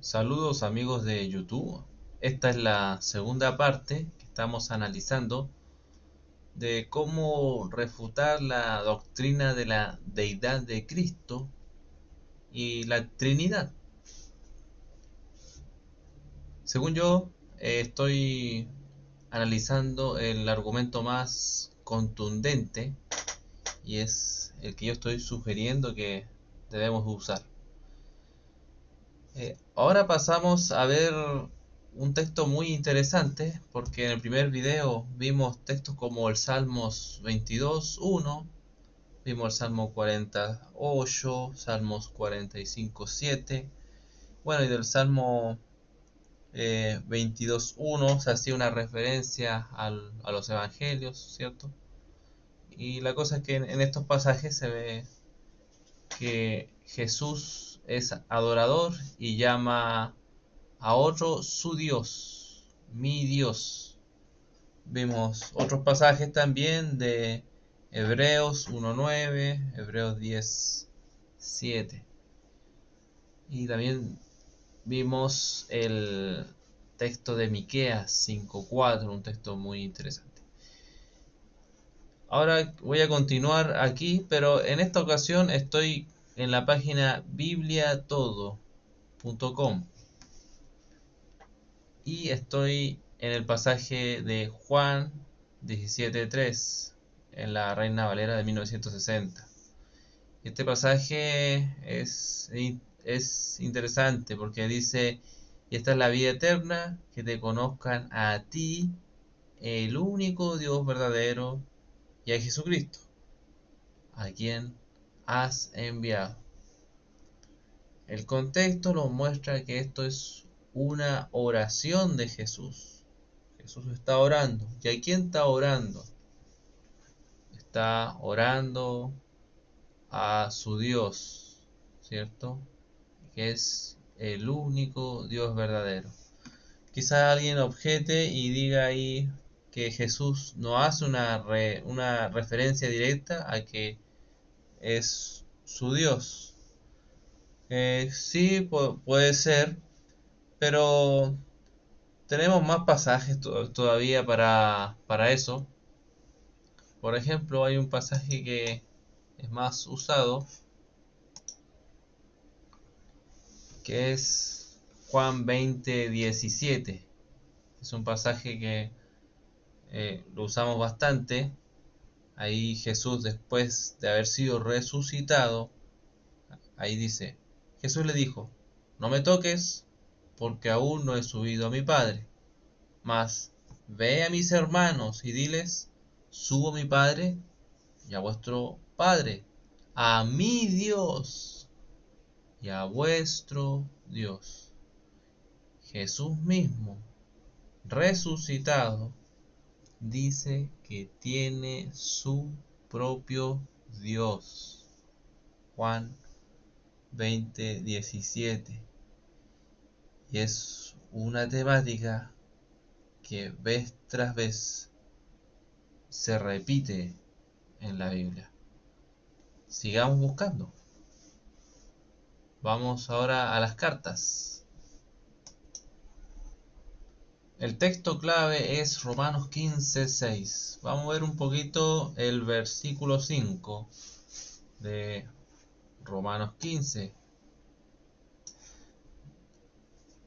Saludos amigos de YouTube. Esta es la segunda parte que estamos analizando de cómo refutar la doctrina de la deidad de Cristo y la Trinidad. Según yo, estoy analizando el argumento más contundente y es el que yo estoy sugiriendo que debemos usar. Ahora pasamos a ver un texto muy interesante, porque en el primer video vimos textos como el Salmos 22:1, vimos el Salmo 48, Salmos 45:7, bueno, y del Salmo 22:1 se hacía una referencia a los evangelios, ¿cierto? Y la cosa es que en estos pasajes se ve que Jesús es adorador y llama a otro su Dios, mi Dios. Vemos otros pasajes también de Hebreos 1:9, Hebreos 10:7. Y también vimos el texto de Miqueas 5:4, un texto muy interesante. Ahora voy a continuar aquí, pero en esta ocasión estoy en la página bibliatodo.com y estoy en el pasaje de Juan 17:3 en la Reina Valera de 1960. Este pasaje es interesante porque dice: y esta es la vida eterna, que te conozcan a ti, el único Dios verdadero, y a Jesucristo, a quien has enviado. El contexto nos muestra que esto es una oración de Jesús. Jesús está orando. ¿Y a quién está orando? Está orando a su Dios, ¿cierto? Que es el único Dios verdadero. Quizá alguien objete y diga ahí que Jesús no hace una referencia directa a que es su Dios. Sí, puede ser, pero tenemos más pasajes todavía para eso. Por ejemplo, hay un pasaje que es más usado, que es Juan 20:17. Es un pasaje que lo usamos bastante. Ahí Jesús, después de haber sido resucitado, ahí dice: Jesús le dijo, no me toques, porque aún no he subido a mi Padre, mas ve a mis hermanos y diles, subo a mi Padre y a vuestro Padre, a mi Dios y a vuestro Dios. Jesús mismo, resucitado, dice que tiene su propio Dios. Juan 20:17. Y es una temática que vez tras vez se repite en la Biblia. Sigamos buscando. Vamos ahora a las cartas. El texto clave es Romanos 15:6. Vamos a ver un poquito el versículo 5 de Romanos 15.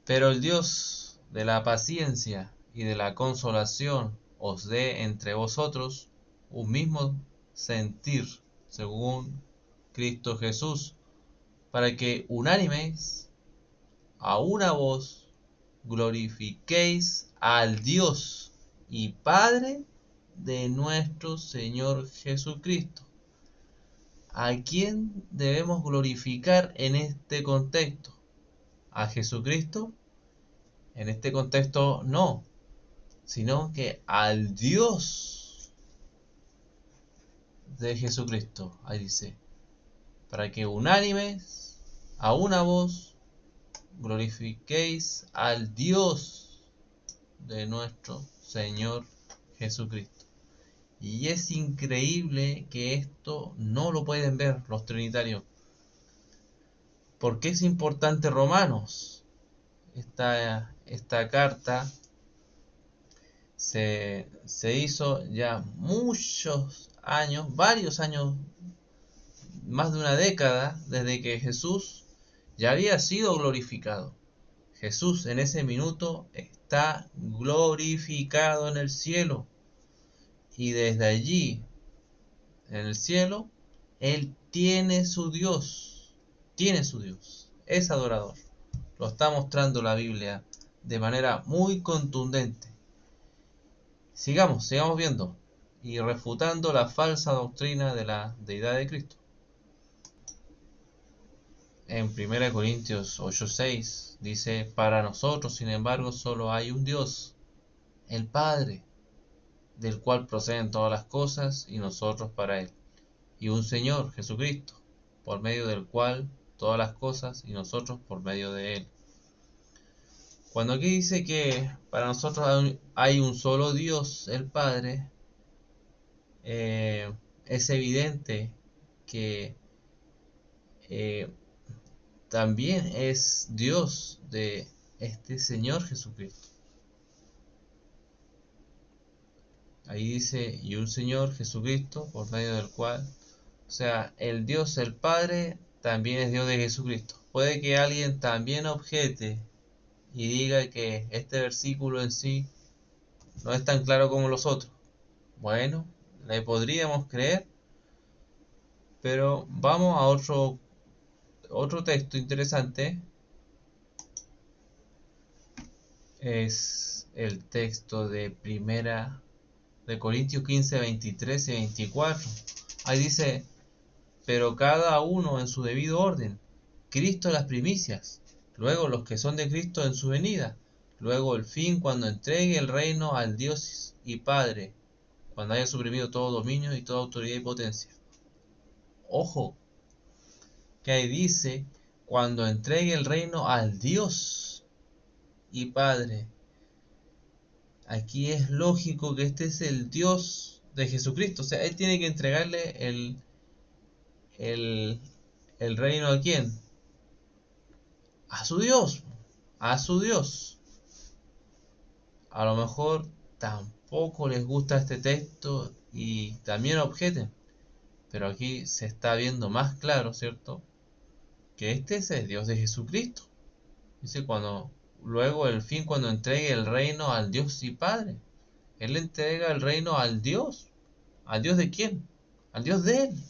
Pero el Dios de la paciencia y de la consolación os dé entre vosotros un mismo sentir según Cristo Jesús, para que unánimes a una voz glorifiquéis al Dios y Padre de nuestro Señor Jesucristo. ¿A quién debemos glorificar en este contexto? ¿A Jesucristo? En este contexto no, sino que al Dios de Jesucristo. Ahí dice, para que unánimes a una voz glorifiquéis al Dios de nuestro Señor Jesucristo. Y es increíble que esto no lo pueden ver los trinitarios. ¿Por qué es importante Romanos? esta carta se hizo ya muchos años, varios años, más de una década, desde que Jesús ya había sido glorificado. Jesús en ese minuto está glorificado en el cielo. Y desde allí, en el cielo, Él tiene su Dios. Tiene su Dios. Es adorador. Lo está mostrando la Biblia de manera muy contundente. Sigamos viendo y refutando la falsa doctrina de la deidad de Cristo. En 1 Corintios 8:6 dice: para nosotros, sin embargo, solo hay un Dios, el Padre, del cual proceden todas las cosas y nosotros para Él, y un Señor, Jesucristo, por medio del cual todas las cosas y nosotros por medio de Él. Cuando aquí dice que para nosotros hay un solo Dios, el Padre, es evidente que también es Dios de este Señor Jesucristo. Ahí dice, y un Señor Jesucristo, por medio del cual, o sea, el Dios, el Padre, también es Dios de Jesucristo. Puede que alguien también objete y diga que este versículo en sí no es tan claro como los otros. Bueno, le podríamos creer, pero vamos a otro texto interesante. Es el texto de Primera de Corintios 15, 23 y 24. Ahí dice: pero cada uno en su debido orden. Cristo las primicias, luego los que son de Cristo en su venida, luego el fin cuando entregue el reino al Dios y Padre, cuando haya suprimido todo dominio y toda autoridad y potencia. Ojo, que ahí dice cuando entregue el reino al Dios y Padre. Aquí es lógico que este es el Dios de Jesucristo. O sea, Él tiene que entregarle el reino ¿a quién? A su Dios. A su Dios. A lo mejor tampoco les gusta este texto y también objeten. Pero aquí se está viendo más claro, ¿cierto? Que este es el Dios de Jesucristo. Dice luego el fin cuando entregue el reino al Dios y Padre. Él le entrega el reino al Dios. ¿Al Dios de quién? Al Dios de Él.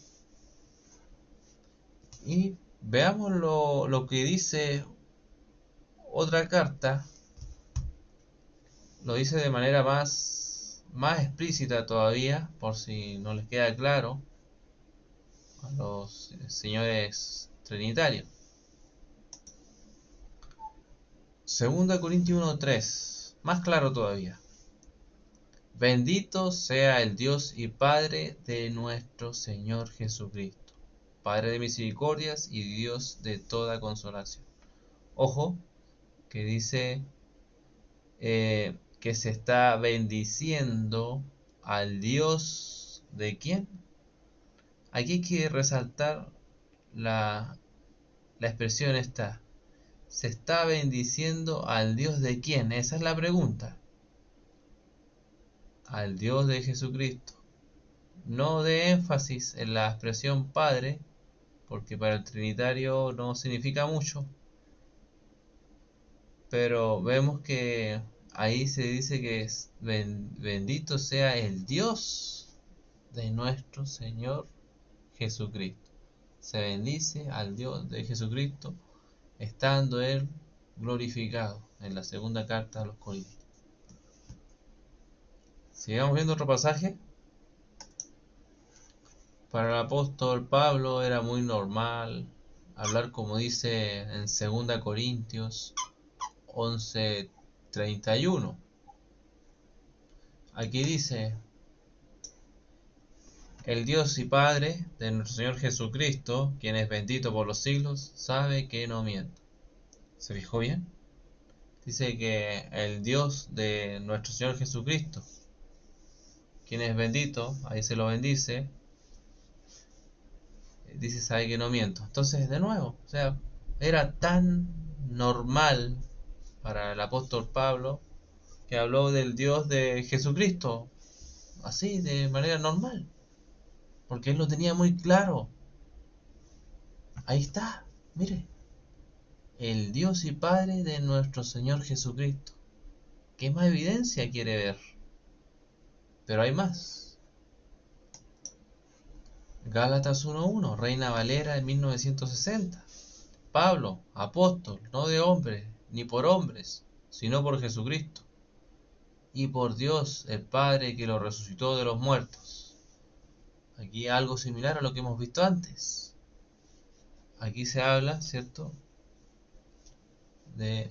Y veamos lo que dice otra carta. Lo dice de manera más explícita todavía, por si no les queda claro a los señores trinitarios. 2 Corintios 1:3, más claro todavía. Bendito sea el Dios y Padre de nuestro Señor Jesucristo, Padre de misericordias y Dios de toda consolación. Ojo, que dice que se está bendiciendo al Dios de quién. Aquí hay que resaltar la expresión esta. ¿Se está bendiciendo al Dios de quién? Esa es la pregunta. Al Dios de Jesucristo. No de énfasis en la expresión Padre, porque para el trinitario no significa mucho. Pero vemos que ahí se dice que es bendito sea el Dios de nuestro Señor Jesucristo. Se bendice al Dios de Jesucristo, estando Él glorificado, en la segunda carta a los Corintios. Sigamos viendo otro pasaje. Para el apóstol Pablo era muy normal hablar como dice en 2 Corintios 11:31. Aquí dice: el Dios y Padre de nuestro Señor Jesucristo, quien es bendito por los siglos, sabe que no miente. ¿Se fijó bien? Dice que el Dios de nuestro Señor Jesucristo, quien es bendito, ahí se lo bendice, dice sabe que no miento. Entonces, de nuevo, o sea, era tan normal para el apóstol Pablo, que habló del Dios de Jesucristo, así, de manera normal, porque él lo tenía muy claro. Ahí está, mire, el Dios y Padre de nuestro Señor Jesucristo. ¿Qué más evidencia quiere ver? Pero hay más. Gálatas 1:1, Reina Valera en 1960. Pablo, apóstol, no de hombres, ni por hombres, sino por Jesucristo, y por Dios, el Padre que lo resucitó de los muertos. Aquí algo similar a lo que hemos visto antes. Aquí se habla, ¿cierto?, de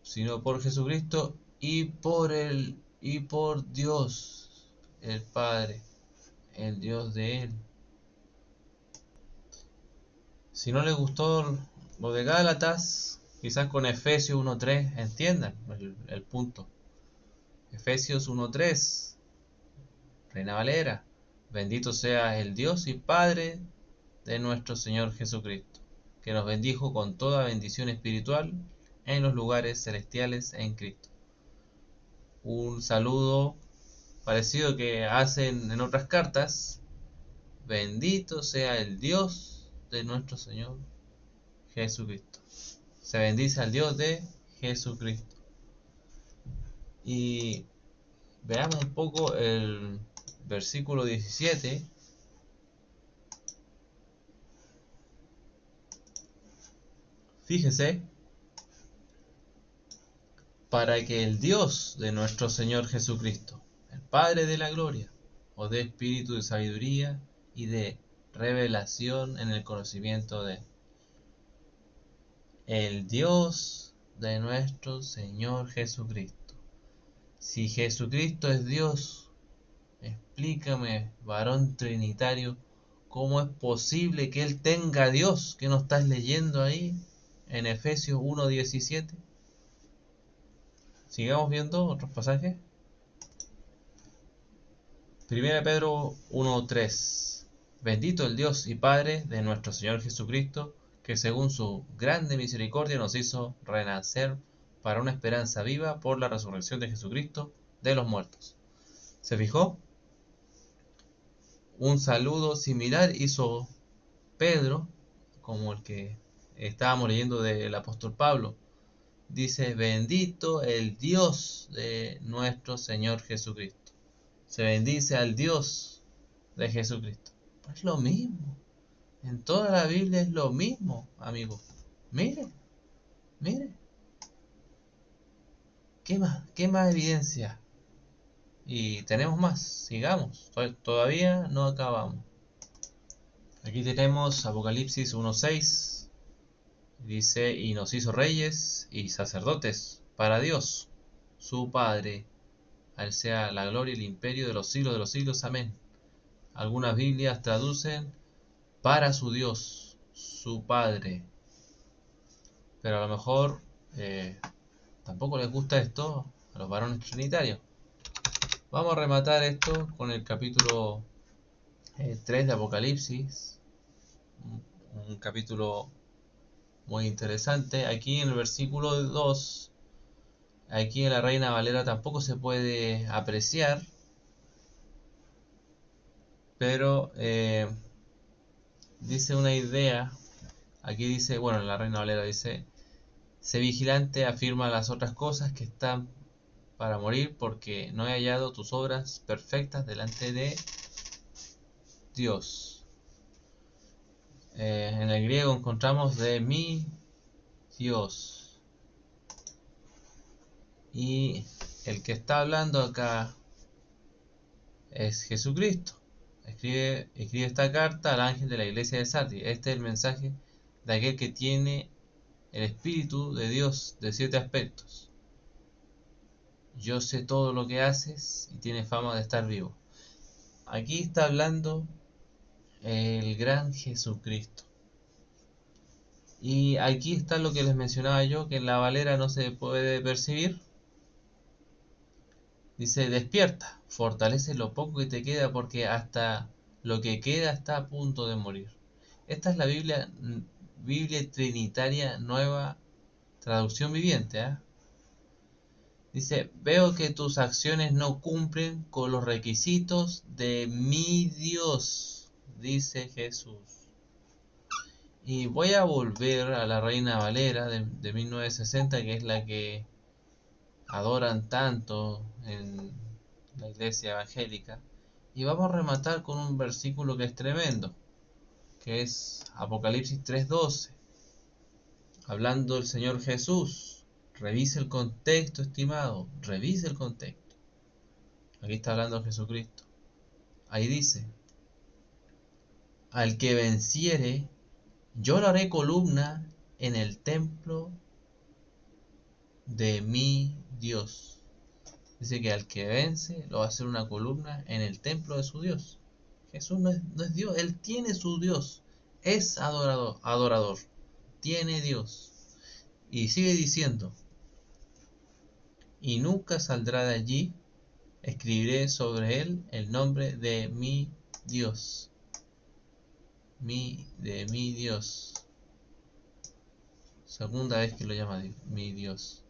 sino por Jesucristo y por Dios, el Padre, el Dios de él. Si no les gustó lo de Gálatas, quizás con Efesios 1:3 entiendan el punto. Efesios 1:3, Reina Valera. Bendito sea el Dios y Padre de nuestro Señor Jesucristo, que nos bendijo con toda bendición espiritual en los lugares celestiales en Cristo. Un saludo parecido que hacen en otras cartas. Bendito sea el Dios de nuestro Señor Jesucristo. Se bendice al Dios de Jesucristo. Y veamos un poco el versículo 17. Fíjese, para que el Dios de nuestro Señor Jesucristo, el Padre de la gloria, os dé espíritu de sabiduría y de revelación en el conocimiento de el Dios de nuestro Señor Jesucristo. Si Jesucristo es Dios, explícame, varón trinitario, cómo es posible que Él tenga Dios. ¿Qué nos estás leyendo ahí en Efesios 1:17? Sigamos viendo otros pasajes. 1 Pedro 1:3. Bendito el Dios y Padre de nuestro Señor Jesucristo, que según su grande misericordia nos hizo renacer para una esperanza viva por la resurrección de Jesucristo de los muertos. ¿Se fijó? Un saludo similar hizo Pedro, como el que estábamos leyendo del apóstol Pablo. Dice, bendito el Dios de nuestro Señor Jesucristo. Se bendice al Dios de Jesucristo. Es lo mismo. En toda la Biblia es lo mismo, amigos. Mire, mire. ¿Qué más? ¿Qué más evidencia? Y tenemos más. Sigamos. Todavía no acabamos. Aquí tenemos Apocalipsis 1:6. Dice, y nos hizo reyes y sacerdotes para Dios, su Padre. A Él sea la gloria y el imperio de los siglos. Amén. Algunas Biblias traducen para su Dios, su Padre. Pero a lo mejor tampoco les gusta esto a los varones trinitarios. Vamos a rematar esto con el capítulo 3 de Apocalipsis. Un capítulo muy interesante. Aquí en el versículo 2, aquí en la Reina Valera tampoco se puede apreciar, pero dice una idea. Aquí dice, bueno, en la Reina Valera dice, sé vigilante, afirma las otras cosas que están para morir, porque no he hallado tus obras perfectas delante de Dios. En el griego encontramos de mi Dios. Y el que está hablando acá es Jesucristo. Escribe esta carta al ángel de la iglesia de Sardis. Este es el mensaje de aquel que tiene el Espíritu de Dios de 7 aspectos. Yo sé todo lo que haces y tienes fama de estar vivo. Aquí está hablando el gran Jesucristo. Y aquí está lo que les mencionaba yo, que en la Valera no se puede percibir. Dice, despierta, fortalece lo poco que te queda, porque hasta lo que queda está a punto de morir. Esta es la Biblia Trinitaria Nueva traducción viviente, ¿eh? Dice, veo que tus acciones no cumplen con los requisitos de mi Dios, dice Jesús. Y voy a volver a la Reina Valera de 1960, que es la que adoran tanto en la iglesia evangélica. Y vamos a rematar con un versículo que es tremendo, que es Apocalipsis 3:12. Hablando el Señor Jesús. Revise el contexto, estimado. Revise el contexto. Aquí está hablando Jesucristo. Ahí dice, al que venciere, yo le haré columna en el templo de mi Dios. Dice que al que vence, lo va a hacer una columna en el templo de su Dios. Jesús no es Dios, Él tiene su Dios. Es adorador. Tiene Dios. Y sigue diciendo, y nunca saldrá de allí. Escribiré sobre él el nombre de mi Dios. De mi Dios. Segunda vez que lo llama mi Dios.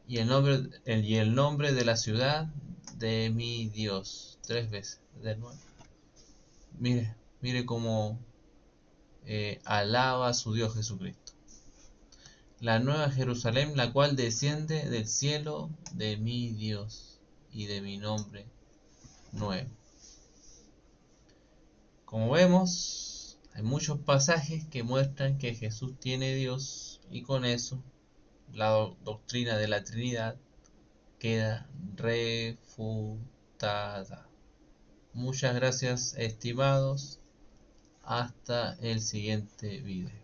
Y el nombre de la ciudad de mi Dios. 3 veces. De nuevo. Mire cómo alaba a su Dios Jesucristo. La nueva Jerusalén, la cual desciende del cielo de mi Dios y de mi nombre nuevo. Como vemos, hay muchos pasajes que muestran que Jesús tiene Dios y con eso la doctrina de la Trinidad queda refutada. Muchas gracias, estimados. Hasta el siguiente video.